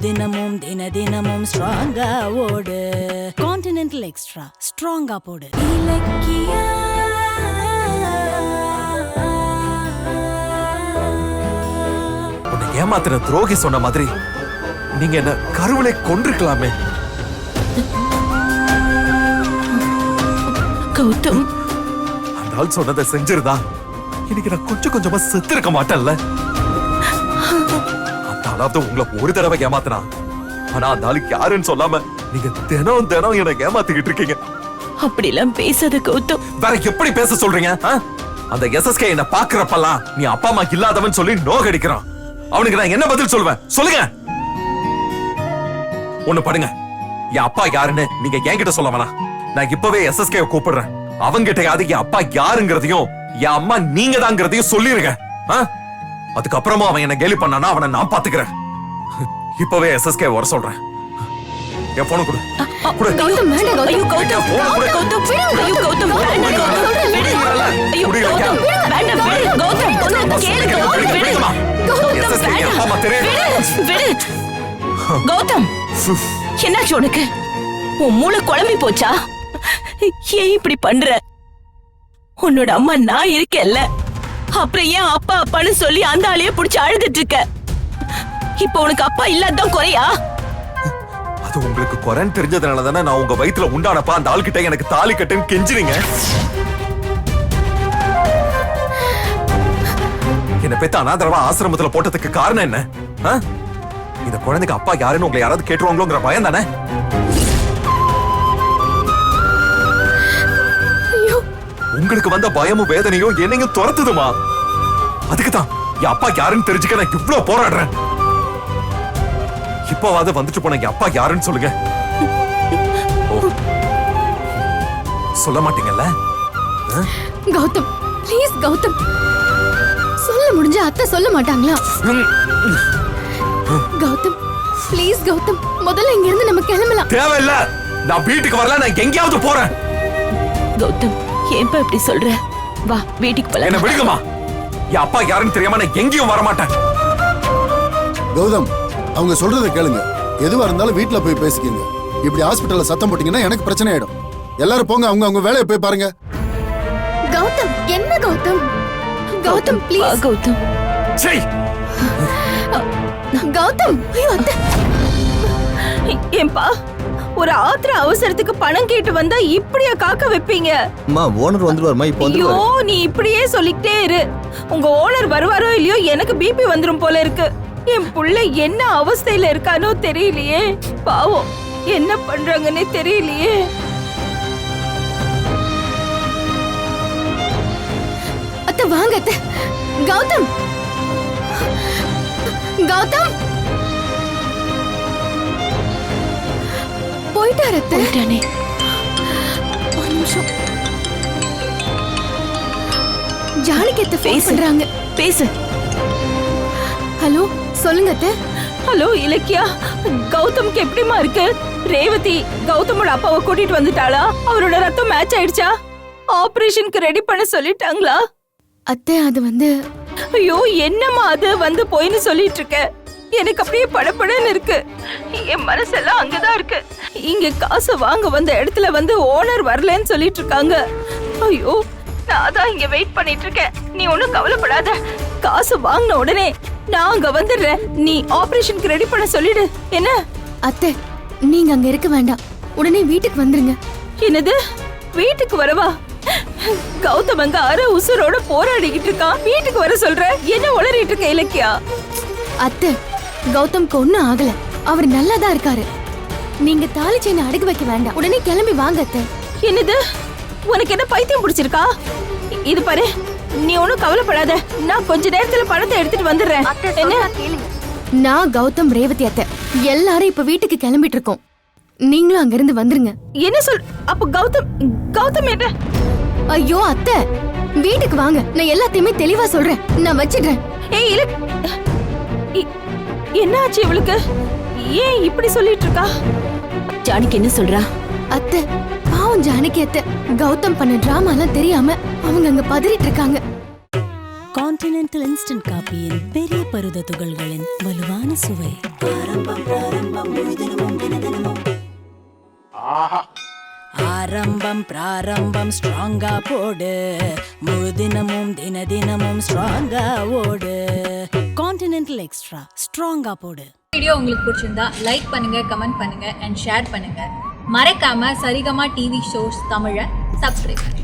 தினமும் தினமும் ஸ்ட்ராங்கா ஓடு. கான்டினென்டல் எக்ஸ்ட்ரா ஸ்ட்ராங்கா போடு. இலக்கியா ஏமாத்தின துரோகி சொன்ன மாதிரி நீங்க என்ன கருவிலை கொண்டிருக்கலாமே. கௌதம், அந்த ஆள் சொன்னதை செஞ்சிருந்தா இன்னைக்கு நான் கொஞ்சம் கொஞ்சமா செத்து இருக்க மாட்டேன்ல. அந்த ஆளாவது உங்களை ஒரு தடவை ஏமாத்தினா, ஆனா அந்த ஆளுக்கு யாருன்னு சொல்லாம நீங்க தினம் தினம் என்ன ஏமாத்திக்கிட்டு இருக்கீங்க. அப்படி எல்லாம் பேசாத கௌதம். வேற எப்படி பேச சொல்றீங்க? அந்த எஸ்எஸ்கே என்ன பாக்குறப்பெல்லாம் நீ அப்பா அம்மா இல்லாதவன் சொல்லி நோகடிக்கிறான். அவனுக்கு நான் என்ன பதில் சொல்லுவேன் சொல்லுங்க. ஒண்ணு படுங்க, என் அப்பா யாருன்னு நீங்க என்கிட்ட சொல்ல வேணாம். நான் இப்பவே எஸ்எஸ்கே கூப்பிடுறேன். அவங்கிட்டயாவது என் அப்பா யாருங்கிறதையும் என் அம்மா நீங்க தாங்கிறதையும் சொல்லிருங்க. அதுக்கப்புறமா அவன் என்ன கேலி பண்ணானா அவனை நான் பாத்துக்கிறேன். இப்பவே எஸ்எஸ்கே வர சொல்றேன். என் போன கொடு. கௌதம் வேண்டாம். ஐயோ கௌதம், கௌதம் ஐயோ கௌதம் வேண்டாம். கௌதம் விடு. ஐயோ கௌதம் வேண்டாம். விடு கௌதம், ஒன்னு கேளு கௌதம். விடு கௌதம், விடு. கௌதம், என்னாச்சு உனக்கு? உன் மூளை குழம்பி போச்சா? ஏன் இப்படி பண்ற? உன்னோட அம்மா நான் இருக்கேன்ல, அப்புறம் ஏன் அப்பா அப்பான்னு சொல்லி அந்த ஆளையே புடிச்சு அழுதுட்டு இருக்க? இப்ப உனக்கு அப்பா இல்லாதான் குறையா? அது உங்களுக்கு குறைன்னு தெரிஞ்சதுனால தானே நான் உங்க வயித்துல உண்டானப்பா அந்த ஆள்கிட்ட எனக்கு தாலி கட்டுன்னு கெஞ்சினீங்க. என்ன பெத்த அனாதரவா ஆசிரமத்துல போட்டதுக்கு காரணம் என்ன? இந்த குழந்தைக்கு அப்பா யாருன்னு உங்களை யாராவது கேட்டுருவாங்களோங்கிற பயம் தானே? உங்களுக்கு வந்த பயமும் வேதனையும் என்னையும் துரத்துதுமா. அதுக்குதான் என் அப்பா யாருன்னு தெரிஞ்சுக்க நான் இவ்வளவு போராடுறேன். இப்பவாது வந்துட்டு போன என் அப்பா யாருன்னு சொல்லுங்க. சொல்ல மாட்டீங்கல்ல? கௌதம் ப்ளீஸ் கௌதம், சொல்ல முடிஞ்ச அத்தை சொல்ல மாட்டாங்களா? கௌதம் ப்ளீஸ் கௌதம், முதல்ல இங்க இருந்து நம்ம கிளம்பலாம். தேவையில்ல, நான் வீட்டுக்கு வரல, நான் எங்கேயாவது போறேன். கௌதம் ஏன்பா இப்படி சொல்ற? வா வீட்டுக்கு போலாம். என்ன விடுங்கம்மா. என் அப்பா யாருன்னு தெரியாம நான் எங்கேயும் வர மாட்டேன். கௌதம் அவங்க சொல்றதை கேளுங்க. எதுவா இருந்தாலும் வீட்டுல போய் பேசிக்கங்க. இப்படி ஹாஸ்பிட்டல்ல சத்தம் போட்டீங்கன்னா எனக்கு பிரச்சனை ஆயிடும். எல்லாரும் போங்க, அவங்க வேலையை போய் பாருங்க. கௌதம் என்ன கௌதம்? கௌதம் ப்ளீஸ். கௌதம் சரி கௌதம், ஐயோ அத்தை. ஏன்பா ஒரு ஆத்திர அவசரத்துக்கு பணம் கேட்டு வந்தா இப்படியா காக்க வைப்பீங்க? அம்மா ஓனர் வந்துருவாருமா, இப்போ ஐயோ நீ இப்படியே சொல்லிக்கிட்டே இரு. உங்க ஓனர் வருவாரோ இல்லையோ எனக்கு பிபி வந்துரும் போல இருக்கு. என் புள்ள என்ன அவஸ்தையில இருக்கானோ தெரியலையே. பாவம் என்ன பண்றாங்கன்னே தெரியலையே. அத்தை வாங்க அத்தை. கௌதம் கௌதம் போயிட்டாரு அத்தை. போயிட்டானே. ஒரு நிமிஷம். ஜானகி அத்தை ஃபேஸ் பண்றாங்க. பேசு. ஹலோ சொல்லுங்க அத்தை. ஹலோ இலக்கியா, கௌதம்க்கு எப்படிமா இருக்கு? ரேவதி கௌதமோட அப்பாவை கூட்டிட்டு வந்துட்டாளா? அவரோட ரத்தம் மேட்ச் ஆயிடுச்சா? ஆபரேஷனுக்கு ரெடி பண்ண சொல்லிட்டாங்களா? அத்தை அது வந்து ஐயோ என்னம்மா அது வந்து போயின்னு சொல்லிட்டு இருக்க? எனக்கு அப்படியே படபடன்னு இருக்கு. என் மனசெல்லாம் அங்கதான் இருக்கு. இங்க காசு வாங்க வந்த இடத்துல வந்து ஓனர் வரலன்னு சொல்லிட்டு இருக்காங்க. ஐயோ நான் தான் இங்க வெயிட் பண்ணிட்டு இருக்கேன். நீ ஒண்ணும் கவலைப்படாத. காசு வாங்கின உடனே நான் அங்க வந்துடுறேன். நீ ஆபரேஷனுக்கு ரெடி பண்ண சொல்லிடு. என்ன? அத்தை நீங்க அங்க இருக்க வேண்டாம், உடனே வீட்டுக்கு வந்துருங்க. என்னது வீட்டுக்கு வரவா? கௌதம் அங்க அரை உசுரோட போராடிக்கிட்டு இருக்கான். வீட்டுக்கு வர சொல்ற? என்ன உளறிட்டு இருக்க இலக்கியா? அத்தை கௌதம்க்கு ஒண்ணும் ஆகல, அவர் நல்லாதான் இருக்காரு. நீங்க தாலி செயினை அடகு வைக்க வேண்டாம், உடனே கிளம்பி வாங்க அத்தை. என்னது உனக்கு என்ன பைத்தியம் பிடிச்சிருக்கா? இது பாரு, நீ ஒன்னும் கவலைப்படாத. நான் கொஞ்ச நேரத்துல பணத்தை எடுத்துட்டு வந்துடுறேன். என்ன? நான் கௌதம் ரேவதி அத்தை எல்லாரும் இப்ப வீட்டுக்கு கிளம்பிட்டு இருக்கோம். நீங்களும் அங்க இருந்து வந்துருங்க. என்ன சொல்? அப்ப கௌதம் என்ன? ஐயோ அத்தை வீட்டுக்கு வாங்க, நான் எல்லாத்தையுமே தெளிவா சொல்றேன். நான் வச்சிடுறேன். ஏய் இல்ல, என்ன ஆச்சு இவளுக்கு? ஏன் இப்படி சொல்லிட்டு இருக்கா? ஜானகி என்ன சொல்றா? அத்தை பாவம் ஜானகி அத்தை, கௌதம் பண்ண டிராமா எல்லாம் தெரியாம அவங்க அங்க பதறிட்டு இருக்காங்க. கான்டினென்டல் இன்ஸ்டன்ட் காபியின் பெரிய பருத துகள்களின் வலுவான சுவை. ஆரம்பம் பிராரம்பம் ஸ்ட்ராங்கா போடு, முழு தினமும் தினமும் ஸ்ட்ராங்கா ஓடு. கான்டினென்டல் எக்ஸ்ட்ரா ஸ்ட்ராங்கா போடு. வீடியோ உங்களுக்கு பிடிச்சிருந்தா லைக் பண்ணுங்க, கமெண்ட் பண்ணுங்க அண்ட் ஷேர் பண்ணுங்க. மறக்காம சரிகமா டிவி ஷோஸ் தமிழை சப்ஸ்கிரைப் பண்ணுங்க.